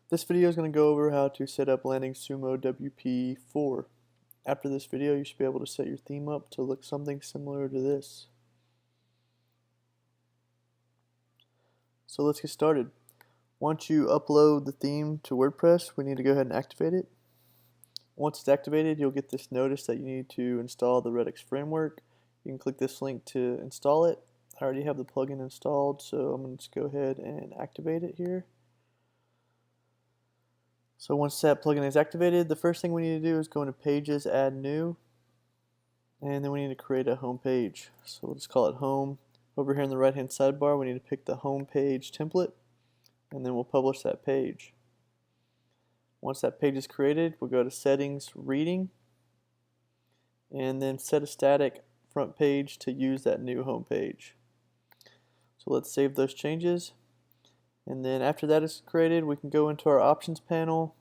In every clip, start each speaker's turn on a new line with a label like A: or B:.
A: This video is going to go over how to set up LandingSumoWP4. After this video, you should be able to set your theme up to look something similar to this. So let's get started. Once you upload the theme to WordPress, we need to go ahead and activate it. Once it's activated, you'll get this notice that you need to install the Redux framework. You can click this link to install it. I already have the plugin installed, so I'm going to just go ahead and activate it here. So once that plugin is activated, the first thing we need to do is go into Pages, Add New, and then we need to create a home page. So we'll just call it Home. Over here in the right hand sidebar, we need to pick the home page template, and then we'll publish that page. Once that page is created, we'll go to Settings, Reading, and then set a static front page to use that new home page. So let's save those changes. And then after that is created, we can go into our options panel,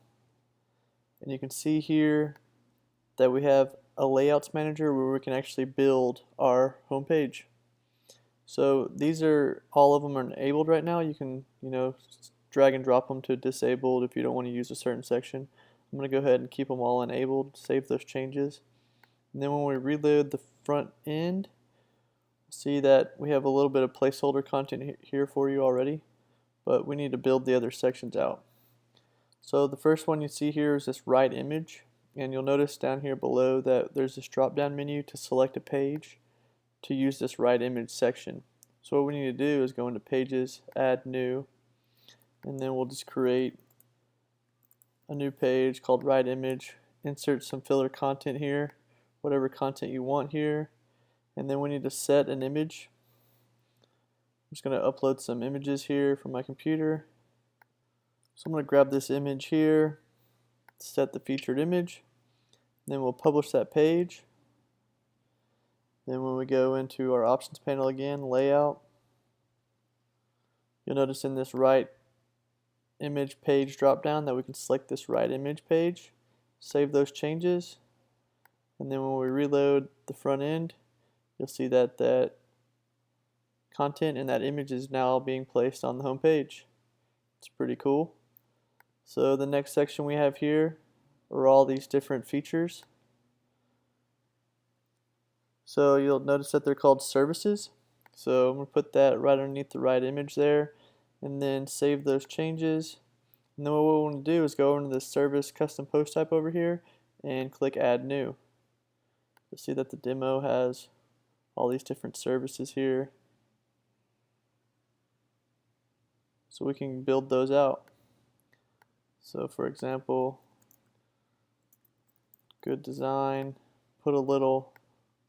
A: and you can see here that we have a layouts manager where we can actually build our home page. So these are, all of them are enabled right now. You can, drag and drop them to disabled if you don't want to use a certain section. I'm going to go ahead and keep them all enabled, save those changes. And then when we reload the front end, see that we have a little bit of placeholder content here for you already, but we need to build the other sections out. So the first one you see here is this right image, and you'll notice down here below that there's this drop down menu to select a page to use this right image section. So what we need to do is go into Pages, Add New, and then we'll just create a new page called Right Image, insert some filler content here, whatever content you want here, and then we need to set an image. I'm just going to upload some images here from my computer. So I'm going to grab this image here, set the featured image, then we'll publish that page. Then when we go into our options panel again, layout, you'll notice in this right image page drop down that we can select this right image page, save those changes, and then when we reload the front end, you'll see that that content in that image is now being placed on the home page. It's pretty cool. So the next section we have here are all these different features. So you'll notice that they're called services. So I'm going to put that right underneath the right image there, and then save those changes. And then what we want to do is go into the service custom post type over here and click Add New. You'll see that the demo has all these different services here. So we can build those out. So for example, good design, put a little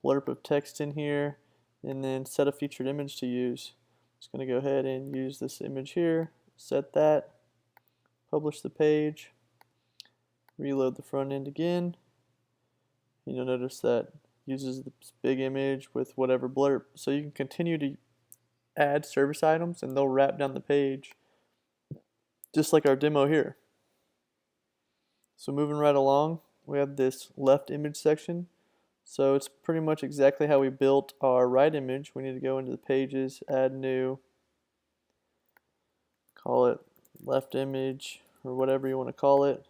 A: blurb of text in here, and then set a featured image to use. I'm just going to go ahead and use this image here, set that, publish the page, reload the front end again, and you'll notice that uses this big image with whatever blurb. So you can continue to add service items and they'll wrap down the page just like our demo here. So moving right along, we have this left image section. So it's pretty much exactly how we built our right image. We need to go into the Pages, Add New, call it left image or whatever you want to call it.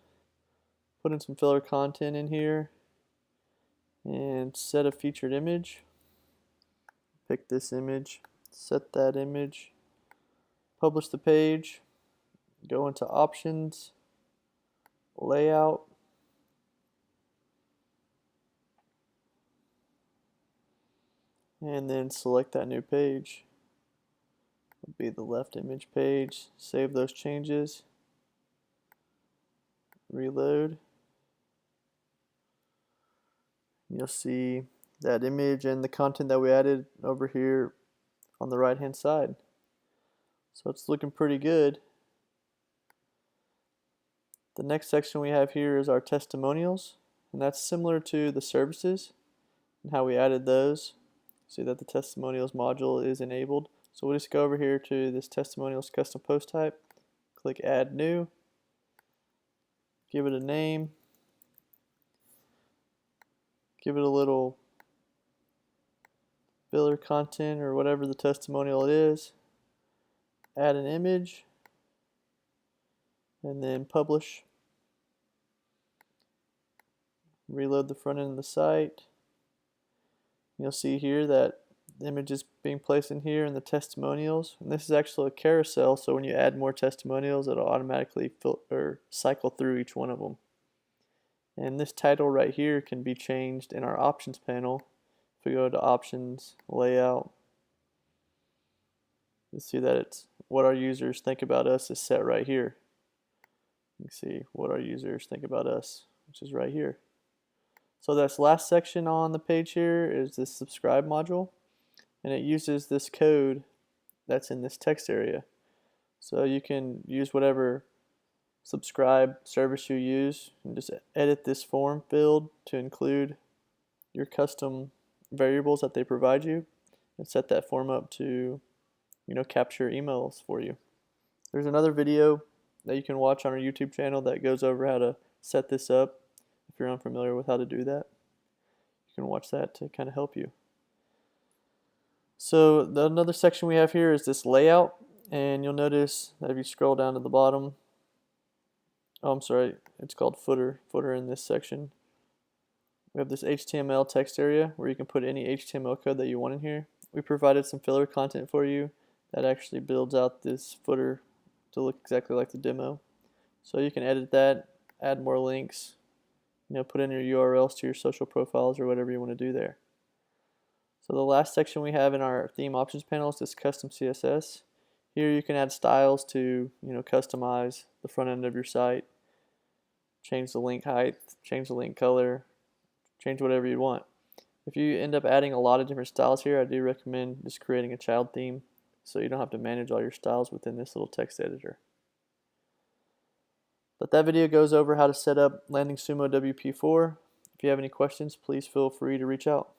A: Put in some filler content in here and set a featured image. Pick this image, set that image, publish the page, go into Options, Layout, and then select that new page. It'll be the left image page. Save those changes, reload. You'll see that image and the content that we added over here on the right hand side. So it's looking pretty good. The next section we have here is our testimonials, and that's similar to the services and how we added those. See that the testimonials module is enabled. So we'll just go over here to this testimonials custom post type, click Add New, give it a name, give it a little filler content or whatever the testimonial it is, add an image, and then publish. Reload the front end of the site. You'll see here that the image is being placed in here in the testimonials, and this is actually a carousel, so when you add more testimonials it'll automatically cycle through each one of them. And this title right here can be changed in our options panel. If we go to options, layout, you'll see that it's what our users think about us is set right here. You can see what our users think about us, which is right here. So this last section on the page here is this subscribe module, and it uses this code that's in this text area. So you can use whatever subscribe service you use and just edit this form field to include your custom variables that they provide you and set that form up to capture emails for you. There's another video that you can watch on our YouTube channel that goes over how to set this up. If you're unfamiliar with how to do that, you can watch that to kind of help you. So another section we have here is this layout, and you'll notice that if you scroll down to the bottom, it's called footer in this section. We have this HTML text area where you can put any HTML code that you want in here. We provided some filler content for you that actually builds out this footer to look exactly like the demo. So you can edit that, add more links, put in your URLs to your social profiles or whatever you want to do there. So the last section we have in our theme options panel is this custom CSS. Here you can add styles to customize the front end of your site, change the link height, change the link color, change whatever you want. If you end up adding a lot of different styles here, I do recommend just creating a child theme so you don't have to manage all your styles within this little text editor. But that video goes over how to set up LandingSumoWP4. If you have any questions, please feel free to reach out.